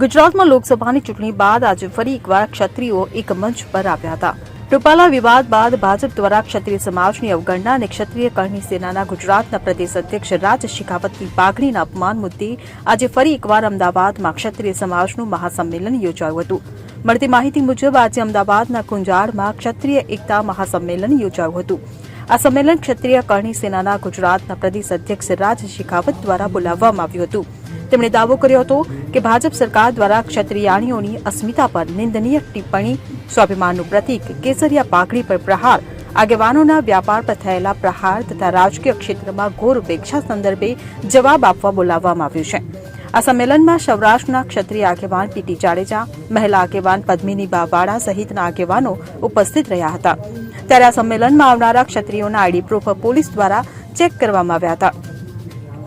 ગુજરાતમાં લોકસભાની ચૂંટણી બાદ આજે ફરી એકવાર ક્ષત્રિયો એક મંચ પર આવ્યા હતા. રૂપાલા વિવાદ બાદ ભાજપ દ્વારા ક્ષત્રિય સમાજની અવગણના અને ક્ષત્રિય કરણી સેનાના ગુજરાતના પ્રદેશ અધ્યક્ષ રાજ શેખાવતની પાઘડીના અપમાન મુદ્દે આજે ફરી એકવાર અમદાવાદમાં ક્ષત્રિય સમાજનું મહાસંમેલન યોજાયું હતું. મળતી માહિતી મુજબ આજે અમદાવાદના કુંજાળમાં ક્ષત્રિય એકતા મહાસંમેલન યોજાયું હતું. આ સંમેલન ક્ષત્રિય કરણી સેનાના ગુજરાતના પ્રદેશ અધ્યક્ષ રાજ શેખાવત દ્વારા બોલાવવામાં આવ્યું હતું. તેમણે દાવો કર્યો હતો કે ભાજપ સરકાર દ્વારા ક્ષત્રિયાણીઓની અસ્મિતા પર નિંદનીય ટિપ્પણી, સ્વાભિમાનનું પ્રતીક કેસરિયા પાઘડી પર પ્રહાર, આગેવાનોના વ્યાપાર પર થયેલા પ્રહાર તથા રાજકીય ક્ષેત્રમાં ઘોર ઉપેક્ષા સંદર્ભે જવાબ આપવા બોલાવવામાં આવ્યું છે. આ સંમેલનમાં સૌરાષ્ટ્રના ક્ષત્રિય આગેવાન પીટી જાડેજા, મહિલા આગેવાન પદ્મિની બાવાડા સહિતના આગેવાનો ઉપસ્થિત રહ્યા હતા. ત્યારે આ સંમેલનમાં આવનારા ક્ષત્રિયોના આઈડી પ્રૂફ પોલીસ દ્વારા ચેક કરવામાં આવ્યા હતા.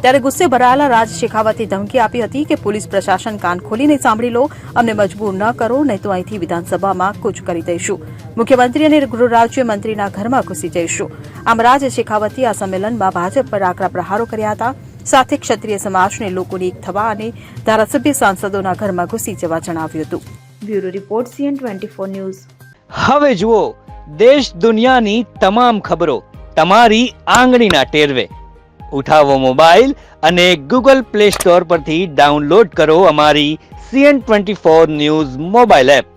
ત્યારે ગુસ્સે ભરાયેલા રાજ શેખાવતે ધમકી આપી હતી કે પોલીસ પ્રશાસન કાન ખોલીને સાંભળી લો, અમને મજબૂર ન કરો, નહીં તો અહીંથી વિધાનસભામાં કૂચ કરી દઈશું. મુખ્યમંત્રી અને ગૃહ રાજ્યમંત્રીના ઘરમાં ઘૂસી જઈશું. આમ રાજ શેખાવતે આ સંમેલનમાં ભાજપ પર આકરા પ્રહારો કર્યા હતા. સાથે ક્ષત્રિય સમાજને લોકોને એક થવા અને ધારાસભ્ય સાંસદોના ઘરમાં ઘૂસી જવા જણાવ્યું હતું. Bureau report CN24 news. હવે જુઓ દેશ દુનિયાની તમામ ખબરો તમારી આંગળીના ટેરવે. ઉઠાવો મોબાઈલ અને Google Play Store પરથી ડાઉનલોડ કરો અમારી CN24 ન્યૂઝ મોબાઈલ એપ.